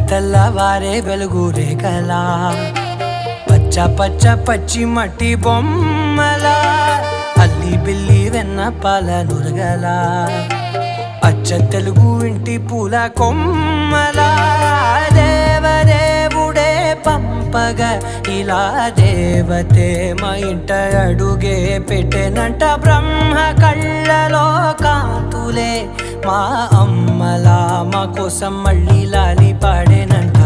తెల్లవారే వెలుగు రేఖలా పచ్చ పచ్చ పచ్చి మట్టి బొమ్మలా అల్లి బిల్లి వెన్న పాల నురగలా అచ్చ తెలుగు ఇంటి పూల కొమ్మలా దేవదేవుడే పంపగా ఇలా దేవతే మా ఇంట అడుగే పెట్టెనంట బ్రహ్మ కళ్ళలో కాంతులే మా అమ్మలా మా కోసం మళ్ళీ లాలి పాడేనంట.